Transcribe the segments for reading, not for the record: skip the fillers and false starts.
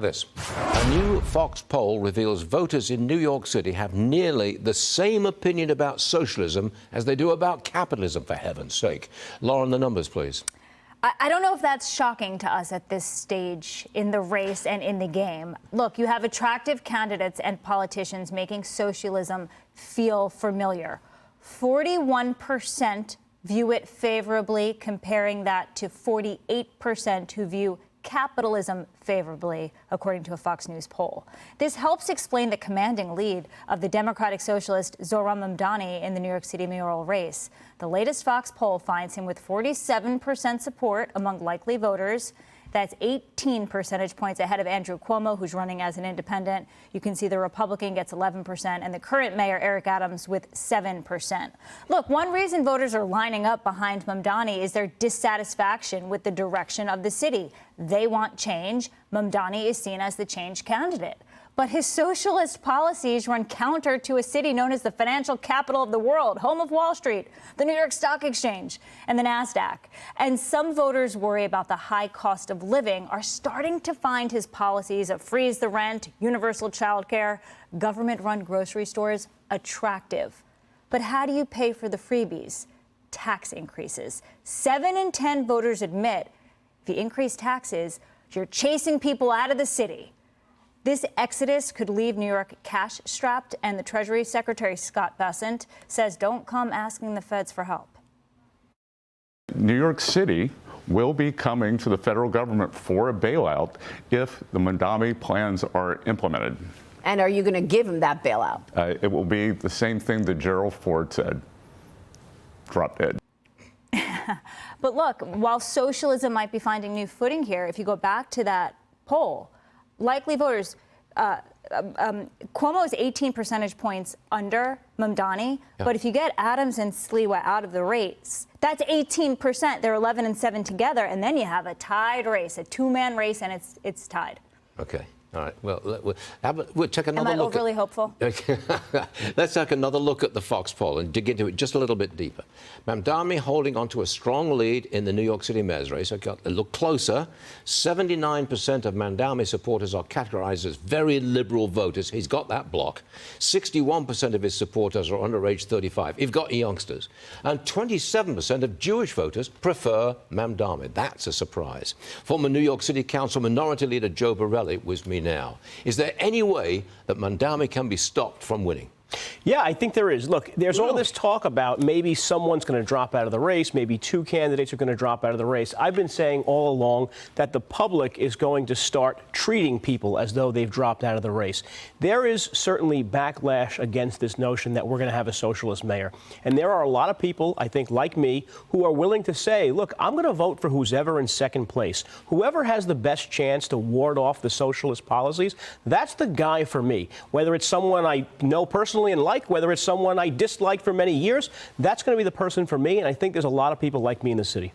This. A new Fox poll reveals voters in New York City have nearly the same opinion about socialism as they do about capitalism, for heaven's sake. Lauren, the numbers, please. I don't know if that's shocking to us at this stage in the race and in the game. Look, you have attractive candidates and politicians making socialism feel familiar. 41% view it favorably, comparing that to 48% who view capitalism favorably, according to a Fox News poll. This helps explain the commanding lead of the Democratic Socialist Zohran Mamdani in the New York City mayoral race. The latest Fox poll finds him with 47% support among likely voters. That's 18 percentage points ahead of Andrew Cuomo, who's running as an independent. You can see the Republican gets 11% and the current mayor, Eric Adams, with 7%. Look, one reason voters are lining up behind Mamdani is their dissatisfaction with the direction of the city. They want change. Mamdani is seen as the change candidate. But his socialist policies run counter to a city known as the financial capital of the world, home of Wall Street, the New York Stock Exchange, and the NASDAQ. And some voters worry about the high cost of living are starting to find his policies of freeze the rent, universal child care, government-run grocery stores attractive. But how do you pay for the freebies? Tax increases. 7 in 10 voters admit if you increase taxes, you're chasing people out of the city. This exodus could leave New York cash-strapped, and the Treasury Secretary Scott Bessent says don't come asking the feds for help. New York City will be coming to the federal government for a bailout if the Mamdani plans are implemented. And are you going to give him that bailout? It will be the same thing that Gerald Ford said. Drop dead. But look, while socialism might be finding new footing here, if you go back to that poll, likely voters, Cuomo is 18 percentage points under Mamdani, but if you get Adams and Sliwa out of the race, that's 18%. They're 11 and 7 together, and then you have a tied race, a two-man race, and it's tied. Okay. All right. Well, we'll take another look. Am I overly hopeful? Let's take another look at the Fox poll and dig into it just a little bit deeper. Mamdani holding on to a strong lead in the New York City mayor's race. I got a look closer. 79% of Mamdani supporters are categorized as very liberal voters. He's got that block. 61% of his supporters are under age 35. You've got youngsters. And 27% of Jewish voters prefer Mamdani. That's a surprise. Former New York City Council Minority Leader Joe Borelli was me now. Is there any way that Mamdani can be stopped from winning? Yeah, I think there is. Look, there's all this talk about maybe someone's going to drop out of the race, maybe two candidates are going to drop out of the race. I've been saying all along that the public is going to start treating people as though they've dropped out of the race. There is certainly backlash against this notion that we're going to have a socialist mayor. And there are a lot of people, I think, like me, who are willing to say, look, I'm going to vote for who's ever in second place. Whoever has the best chance to ward off the socialist policies, that's the guy for me. Whether it's someone I know personally and like, whether it's someone I disliked for many years, that's going to be the person for me, and I think there's a lot of people like me in the city.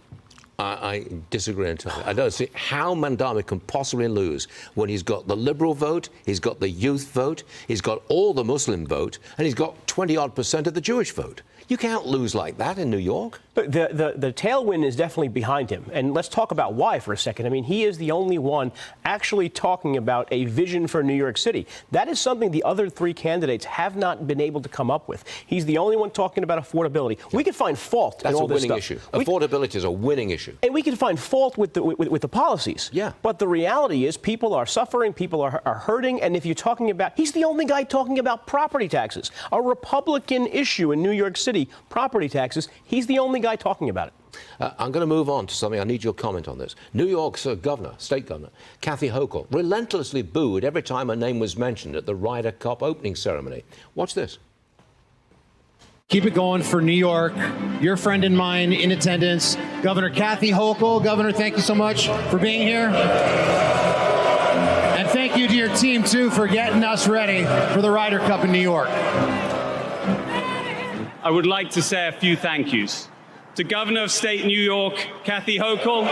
I disagree entirely. I don't see how Mamdani can possibly lose when he's got the liberal vote, he's got the youth vote, he's got all the Muslim vote, and he's got 20-odd% of the Jewish vote. You can't lose like that in New York. But the tailwind is definitely behind him. And let's talk about why for a second. I mean, he is the only one actually talking about a vision for New York City. That is something the other three candidates have not been able to come up with. He's the only one talking about affordability. Yeah. We can find fault in all this stuff. That's a winning issue. Affordability is a winning issue. And we can find fault with the policies. Yeah. But the reality is people are suffering, people are hurting. And if you're talking about, he's the only guy talking about property taxes, a Republican issue in New York City, property taxes. He's the only guy talking about it. I'm going to move on to something. I need your comment on this. New York's state governor, Kathy Hochul, relentlessly booed every time her name was mentioned at the Ryder Cup opening ceremony. Watch this. Keep it going for New York. Your friend and mine in attendance, Governor Kathy Hochul. Governor, thank you so much for being here. And thank you to your team, too, for getting us ready for the Ryder Cup in New York. I would like to say a few thank yous to Governor of State New York, Kathy Hochul,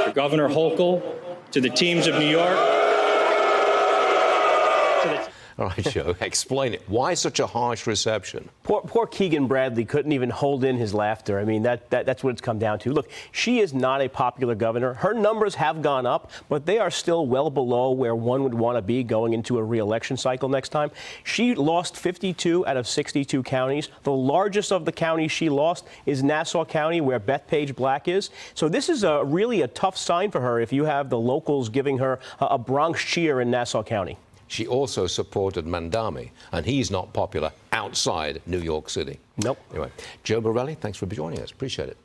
to Governor Hochul, to the teams of New York. All right, Joe, explain it. Why such a harsh reception? Poor Keegan Bradley couldn't even hold in his laughter. I mean, that's what it's come down to. Look, she is not a popular governor. Her numbers have gone up, but they are still well below where one would want to be going into a re-election cycle next time. She lost 52 out of 62 counties. The largest of the counties she lost is Nassau County, where Bethpage Black is. So this is really a tough sign for her if you have the locals giving her a Bronx cheer in Nassau County. She also supported Mamdani, and he's not popular outside New York City. Nope. Anyway, Joe Borelli, thanks for joining us. Appreciate it.